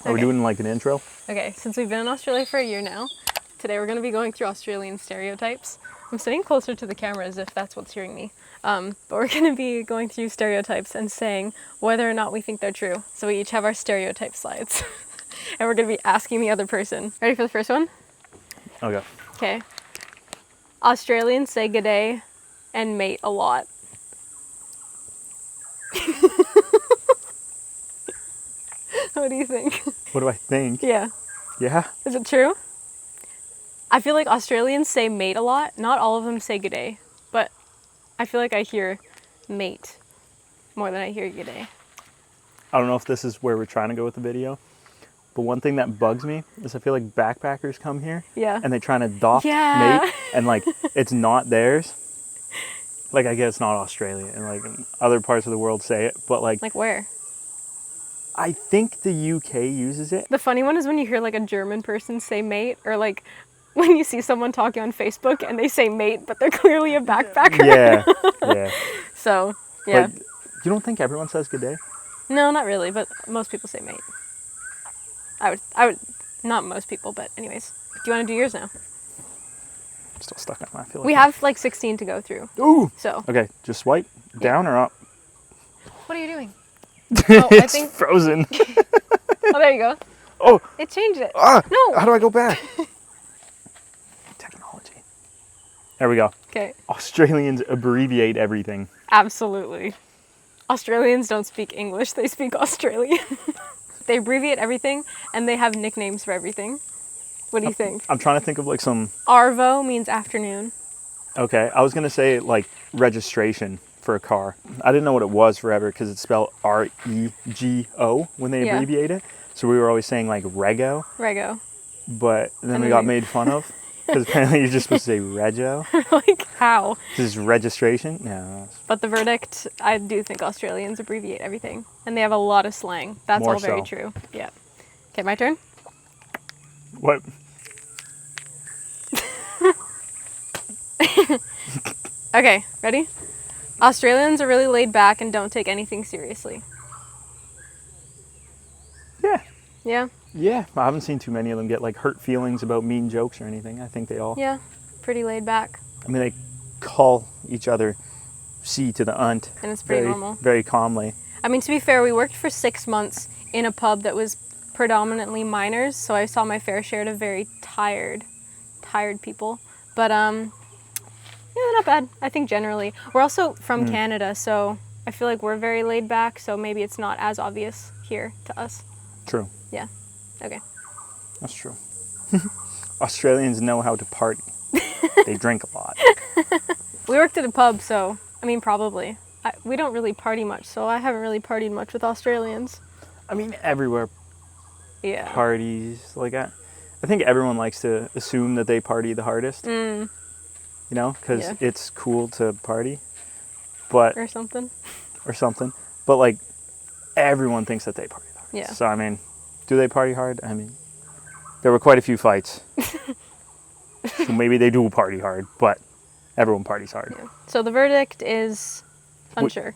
Are we doing like an intro? Okay, since we've been in Australia for a year now, today we're going to be going through Australian stereotypes. I'm sitting closer to the camera as if that's what's hearing me. But we're going to be going through stereotypes and saying whether or not we think they're true. So we each have our stereotype slides. And we're going to be asking the other person. Ready for the first one? Okay. Okay. Australians say g'day and mate a lot. What do you think? What do I think? Yeah. Yeah? Is it true? I feel like Australians say mate a lot. Not all of them say g'day, but I feel like I hear mate more than I hear g'day. I don't know if this is where we're trying to go with the video, but one thing that bugs me is I feel like backpackers come here and they're trying to doff mate and like it's not theirs. Like I guess it's not Australia and like other parts of the world say it, but like where? I think the UK uses it. The funny one is when you hear like a German person say mate, or like when you see someone talking on Facebook and they say mate, but they're clearly a backpacker. Yeah, yeah. So, yeah. But you don't think everyone says good day? No, not really, but most people say mate. I would, not most people, but anyways. Do you want to do yours now? I'm still stuck on my feel. We have like 16 to go through. Ooh! So. Okay, just swipe down or up? What are you doing? It's I think frozen. Oh, there you go. Oh! It changed it. Ah! No! How do I go back? Technology. There we go. Okay. Australians abbreviate everything. Absolutely. Australians don't speak English, they speak Australian. They abbreviate everything, and they have nicknames for everything. What do you think? I'm trying to think of like some... Arvo means afternoon. Okay, I was going to say like registration for a car. I didn't know what it was forever because it's spelled R-E-G-O when they abbreviate it. So we were always saying like Rego. Rego. But then we got made fun of because apparently you're just supposed to say Rego. Like how? This is registration? Yeah. But the verdict, I do think Australians abbreviate everything. And they have a lot of slang. That's all very true. Yeah. Okay, my turn? What? Okay, ready? Australians are really laid back and don't take anything seriously. Yeah. Yeah? Yeah, I haven't seen too many of them get like hurt feelings about mean jokes or anything. I think they all... Yeah, pretty laid back. I mean, they call each other C to the unt. And it's pretty normal. Very calmly. I mean, to be fair, we worked for 6 months in a pub that was predominantly miners, so I saw my fair share of very tired people. But, yeah, not bad. I think generally. We're also from Canada, so I feel like we're very laid back, so maybe it's not as obvious here to us. True. Yeah. Okay. That's true. Australians know how to party. They drink a lot. We worked at a pub, so, I mean, probably. We don't really party much, so I haven't really partied much with Australians. I mean, everywhere parties. Like, I think everyone likes to assume that they party the hardest. You know, because it's cool to party. But or something. But, like, everyone thinks that they party the hardest. Yeah. So, I mean, do they party hard? I mean, there were quite a few fights. So maybe they do party hard, but everyone parties hard. Yeah. So the verdict is unsure.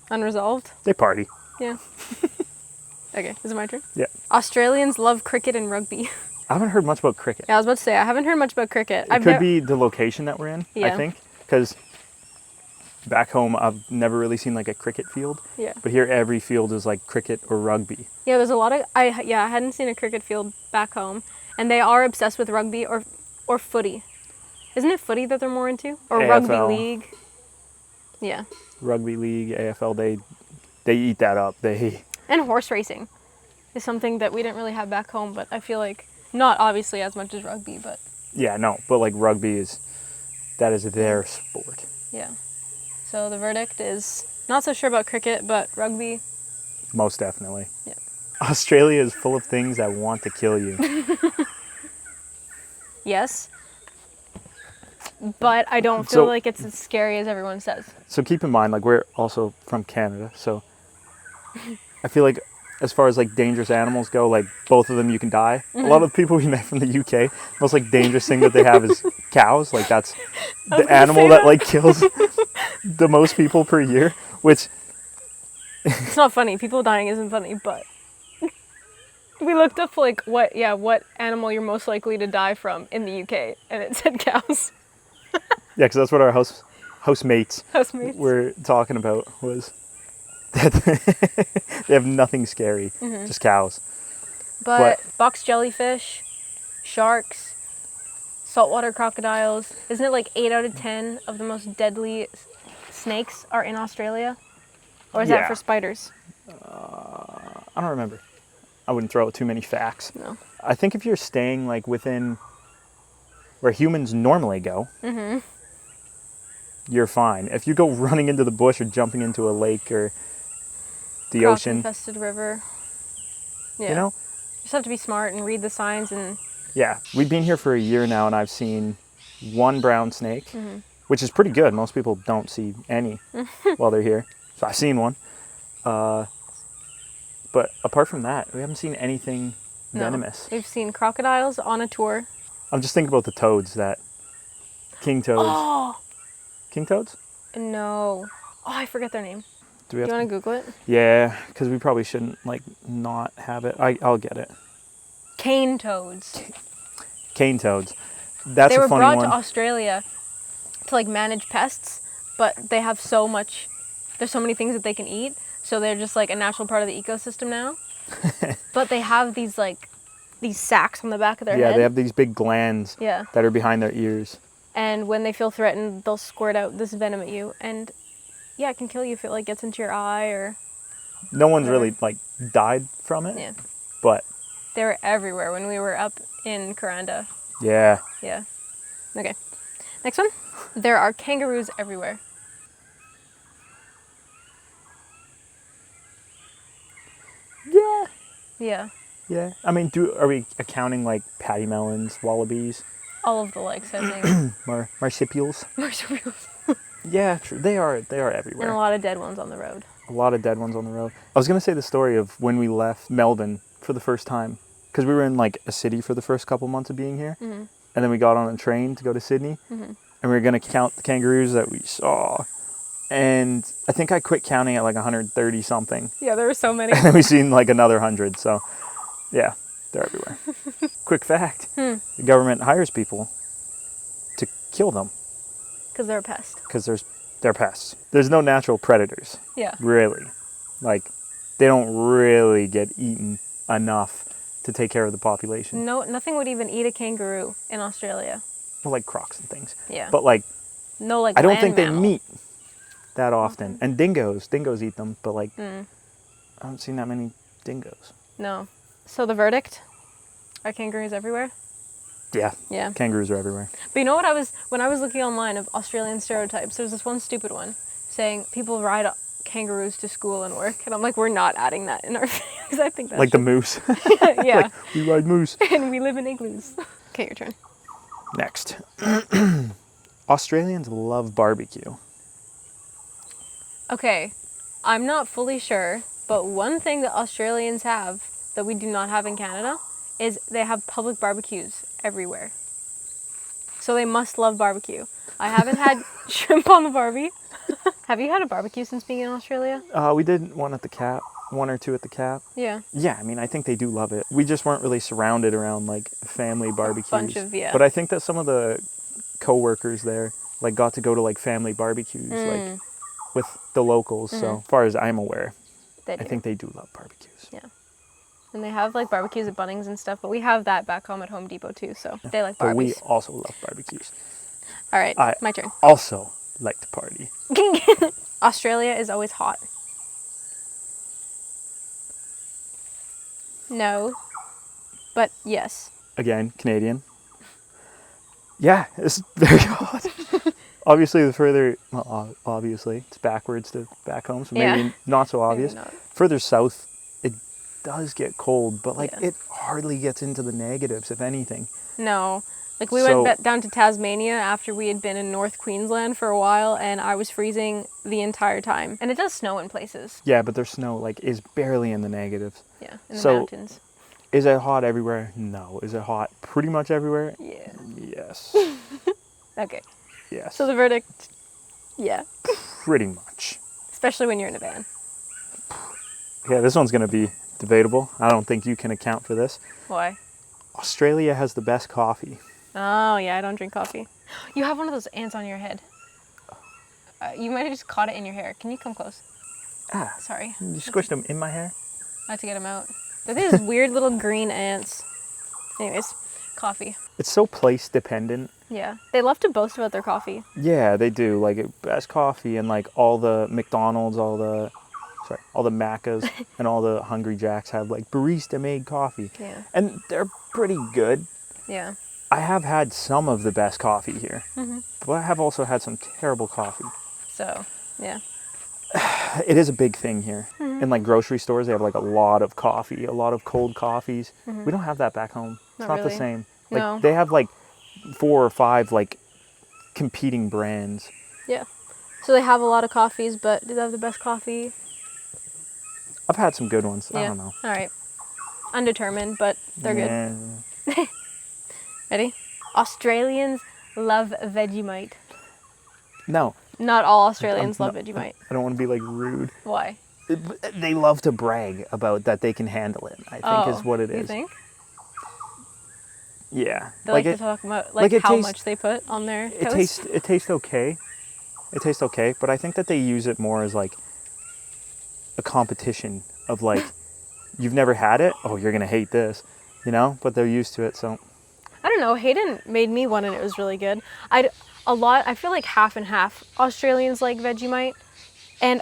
Unresolved. They party. Yeah. Okay, is it my turn? Yeah. Australians love cricket and rugby. I haven't heard much about cricket. Yeah, I was about to say, I haven't heard much about cricket. It could be the location that we're in, I think, because back home I've never really seen like a cricket field. Yeah. But here every field is like cricket or rugby. Yeah, there's a lot of, I hadn't seen a cricket field back home, and they are obsessed with rugby or footy. Isn't it footy that they're more into? Or AFL. Rugby league? Yeah. Rugby league, AFL, they eat that up. And horse racing is something that we didn't really have back home, but I feel like not obviously as much as rugby, but... Yeah, no, but like rugby is their sport. Yeah. So the verdict is not so sure about cricket, but rugby. Most definitely. Yeah. Australia is full of things that want to kill you. Yes. But I don't feel like it's as scary as everyone says. So keep in mind, like, we're also from Canada, so I feel like as far as like dangerous animals go, like both of them you can die. A lot of people we met from the UK, most like dangerous thing that they have is cows. Like that's the animal that like kills the most people per year, which it's not funny. People dying isn't funny, but We looked up like what animal you're most likely to die from in the UK, and it said cows. Yeah, because that's what our housemates Housemates. were talking about, was that they have nothing scary, just cows. But box jellyfish, sharks, saltwater crocodiles. Isn't it like 8 out of 10 of the most deadly snakes are in Australia? Or is that Yeah. for spiders? I don't remember. I wouldn't throw out too many facts. No. I think if you're staying like within where humans normally go, you're fine. If you go running into the bush or jumping into a lake or the ocean, Croc-infested river. Yeah. you know, You just have to be smart and read the signs and... yeah. We've been here for a year now, and I've seen one brown snake, which is pretty good. Most people don't see any while they're here. So I've seen one. But apart from that, we haven't seen anything venomous. We've seen crocodiles on a tour. I'm just thinking about the toads, that king toads. Oh! King toads? No. Oh, I forget their name. Do we Do have you want to Google it? Yeah, because we probably shouldn't like not have it. I'll get it. Cane toads. Cane toads. That's They were a funny brought one. to Australia to like manage pests, but they have so much, there's so many things that they can eat, so they're just like a natural part of the ecosystem now. But they have these sacs on the back of their head. Yeah, they have these big glands Yeah. that are behind their ears. And when they feel threatened, they'll squirt out this venom at you, and yeah, it can kill you if it like gets into your eye or... No one's Whatever. really like died from it. Yeah. But They were everywhere when we were up in Kuranda. yeah. Yeah. Okay. Next one. There are kangaroos everywhere. Yeah. Yeah. Yeah. I mean, are we accounting like patty melons, wallabies, All of the likes, I think. marsupials? Marsupials. Yeah, true. They are And everywhere. a lot of dead ones on the road. A lot of dead ones on the road. I was going to say the story of when we left Melbourne for the first time, because we were in like a city for the first couple months of being here. Mm-hmm. And then we got on a train to go to Sydney, and we were going to count the kangaroos that we saw. And I think I quit counting at like 130 something. Yeah, there were so many. And then we seen like another 100. So yeah, they're everywhere. Quick fact, the government hires people to kill them Because they're a pest. because they're pests. There's no natural predators, Yeah. really. Like, they don't really get eaten enough to take care of the population. No, nothing would even eat a kangaroo in Australia. Well, like crocs and things. Yeah. But like, No, like I don't land think they mammal. meet that often. And dingoes eat them, but like, I haven't seen that many dingoes. No. So the verdict? Are kangaroos everywhere? Yeah, Yeah. kangaroos are everywhere. But you know what when I was looking online of Australian stereotypes, there was this one stupid one saying people ride kangaroos to school and work. And I'm like, we're not adding that in our videos. I think that's Like the moose. yeah. We ride moose. And we live in igloos. Okay, your turn. Next. Australians love barbecue. Okay, I'm not fully sure, but one thing that Australians have that we do not have in Canada is they have public barbecues everywhere. So they must love barbecue. I haven't had shrimp on the barbie. Have you had a barbecue since being in Australia? We did one at the Cap, one or two at the Cap. Yeah. Yeah, I mean, I think they do love it. We just weren't really surrounded around like family barbecues. bunch of, yeah. But I think that some of the co-workers there like got to go to like family barbecues like with the locals. So as far as I'm aware, They do. I think they do love barbecues. Yeah. And they have like barbecues at Bunnings and stuff, but we have that back home at Home Depot too, so they like But we barbecues. also love barbecues. All right, I my turn. also like to party. Australia is always hot. No. But yes. Again, Canadian. Yeah, it's very hot. Obviously, obviously, it's backwards to back home, so maybe Yeah. not so Maybe obvious. not. Further south, it does get cold, but like Yeah. it hardly gets into the negatives, if anything. No. Like we So- went down to Tasmania after we had been in North Queensland for a while, and I was freezing the entire time. And it does snow in places. Yeah, but their snow like is barely in the negatives. Yeah, in the So- mountains. Is it hot everywhere? No. Is it hot pretty much everywhere? Yeah. Yes. Okay. Yes. So the verdict, yeah. Pretty much. Especially when you're in a van. Yeah, this one's gonna be debatable. I don't think you can account for this. Why? Australia has the best coffee. Oh, yeah, I don't drink coffee. You have one of those ants on your head. You might have just caught it in your hair. Can you come close? Ah, Sorry. you squished them in my hair? I have to get them out. They're these weird little green ants. Anyways, coffee. It's so place dependent. Yeah. They love to boast about their coffee. Yeah, they do. Like, best coffee, and like all the McDonald's, all the Maccas and all the Hungry Jacks have like barista made coffee. Yeah. And they're pretty good. Yeah. I have had some of the best coffee here. Mm-hmm. But I have also had some terrible coffee. So, yeah. It is a big thing here. In like grocery stores, they have like a lot of coffee, a lot of cold coffees. We don't have that back home. It's not the really. same. Like No. they have like 4 or 5 like competing brands. Yeah. So they have a lot of coffees, but do they have the best coffee? I've had some good ones. Yeah. I don't know. All right. Undetermined, but they're good. Yeah. Ready? Australians love Vegemite. No, Not all Australians love Vegemite. I don't want to be like rude. Why? They love to brag about that they can handle it, I think is what it is. You think? Yeah. They like to talk about like it how tastes- much they put on their It toast? tastes okay. It tastes okay, but I think that they use it more as like a competition of like, you've never had it? Oh, you're going to hate this, you know? But they're used to it, so. I don't know. Hayden made me one and it was really good. I feel like half and half Australians like Vegemite, and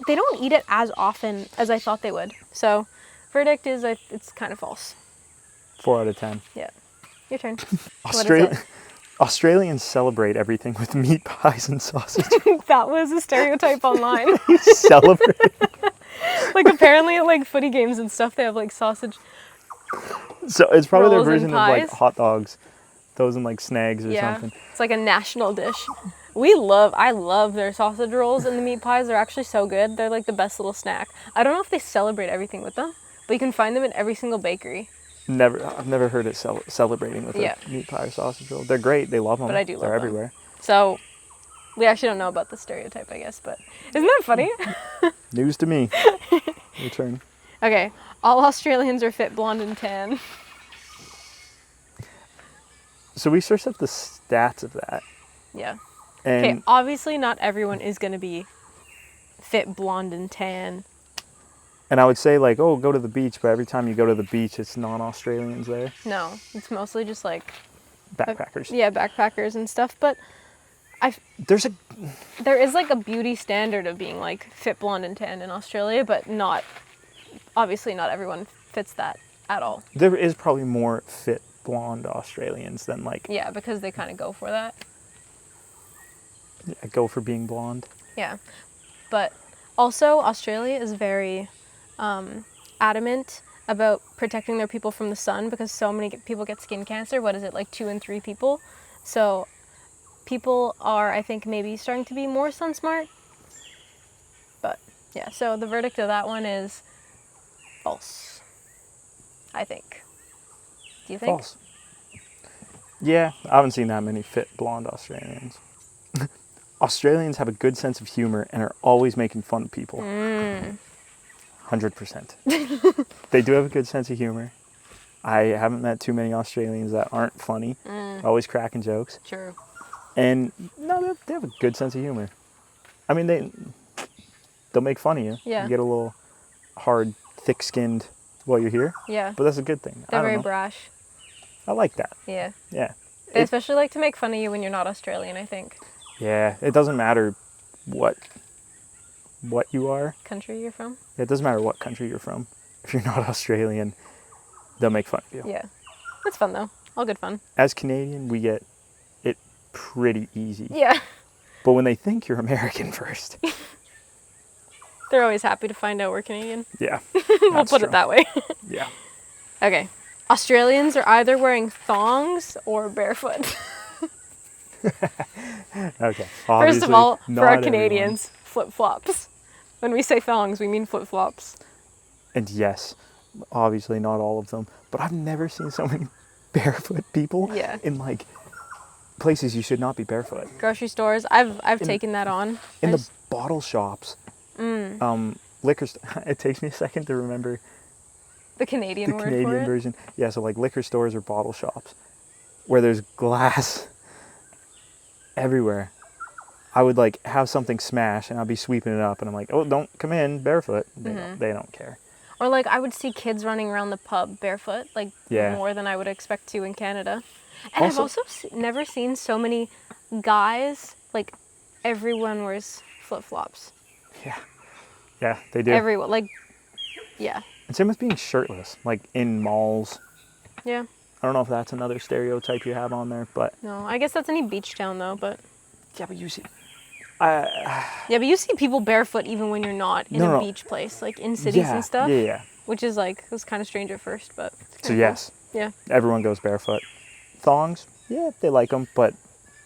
they don't eat it as often as I thought they would. So, verdict is it's kind of false. 4 out of 10. Yeah. Your turn. What is it? Australians celebrate everything with meat pies and sausage. That was a stereotype online. Celebrate. Like apparently at like footy games and stuff, they have like sausage. So it's probably their Rolls and version of like pies? hot dogs. Those and like snags or Yeah, something. it's like a national dish. I love their sausage rolls and the meat pies. They're actually so good. They're like the best little snack. I don't know if they celebrate everything with them, but you can find them in every single bakery. I've never heard it celebrating with Yeah. a meat pie or sausage roll. They're great. They love them. But I do love They're them. everywhere. So we actually don't know about the stereotype, I guess, but isn't that funny? News to me. Your turn. Okay, all Australians are fit, blonde, and tan. So we searched up the stats of that. Yeah. And Okay, obviously not everyone is going to be fit, blonde, and tan. I would say like, oh, go to the beach, but every time you go to the beach, it's non-Australians there. No, it's mostly just like Backpackers. yeah, backpackers and stuff, but there is like a beauty standard of being like fit, blonde, and tan in Australia, but obviously not everyone fits that at all. There is probably more fit blonde Australians than like Yeah, because they kind of go for that. go for being blonde. Yeah, but also Australia is very adamant about protecting their people from the sun because so many people get skin cancer. What is it, like 2 in 3 people? So people are, I think, maybe starting to be more sun smart. But yeah, so the verdict of that one is false, I think. Do you think? False. Yeah, I haven't seen that many fit blonde Australians. Australians have a good sense of humor and are always making fun of people. 100%. They do have a good sense of humor. I haven't met too many Australians that aren't funny. Always cracking jokes. True. And no, they have a good sense of humor. I mean, they'll make fun of you. Yeah. You get a little hard, thick-skinned while you're here. Yeah. But that's a good thing. They're I don't very know. brash. I like that. Yeah. Yeah. They especially like to make fun of you when you're not Australian, I think. Yeah. It doesn't matter what you are. Country you're from? It doesn't matter what country you're from. If you're not Australian, they'll make fun of you. Yeah. It's fun though. All good fun. As Canadian, we get it pretty easy. Yeah. But when they think you're American first. They're always happy to find out we're Canadian. Yeah. We'll put it that way. Yeah. Okay. Australians are either wearing thongs or barefoot. Okay. First of Obviously, all, for not our everyone. Canadians, flip-flops. When we say thongs, we mean flip-flops. And yes, obviously not all of them, but I've never seen so many barefoot people Yeah. in like places you should not be barefoot. Grocery stores, I've taken that on. In I the just- bottle shops, liquor. It takes me a second to remember The Canadian the word Canadian for it. version. Yeah, so like liquor stores or bottle shops where there's glass everywhere. I would like have something smash and I'd be sweeping it up and I'm like, oh, don't come in barefoot. They don't care. Or like I would see kids running around the pub barefoot, like Yeah. more than I would expect to in Canada. And I've Also- also never seen so many guys, like everyone wears flip-flops. Yeah, they do. Everyone, like, yeah. And same with being shirtless, like in malls. Yeah. I don't know if that's another stereotype you have on there, but No, I guess that's any beach town though, but. yeah, but you see, Yeah, but you see people barefoot even when you're not in No, a no. beach place, like in cities yeah, and stuff. yeah. Which is like, it was kind of strange at first, but. It's So kinda yes, cool. Yeah. everyone goes barefoot. Thongs, yeah, they like them, but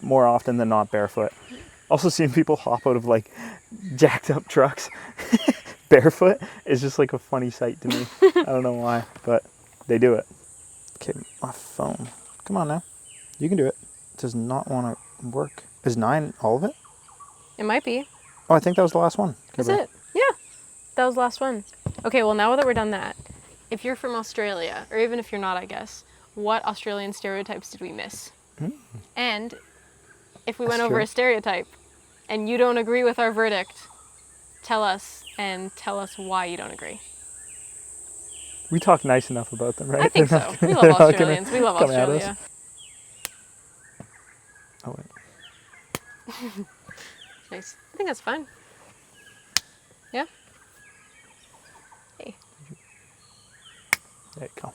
more often than not barefoot. Also seeing people hop out of like jacked up trucks barefoot is just like a funny sight to me. I don't know why, but they do it. Okay, my phone. Come on now. You can do it. It does not want to work. Is 9 all of it? It might be. Oh, I think that was the last one. That's it. Yeah. That was the last one. Okay, well, now that we're done that, if you're from Australia, or even if you're not, I guess, what Australian stereotypes did we miss? And if we went That's over true. a stereotype and you don't agree with our verdict, tell us and tell us why you don't agree. We talk nice enough about them, right? I think They're so. not We gonna- love they're not gonna Australians. We love come at us. Australia. Oh, wait. Nice. I think that's fine. Yeah? Hey. There you go.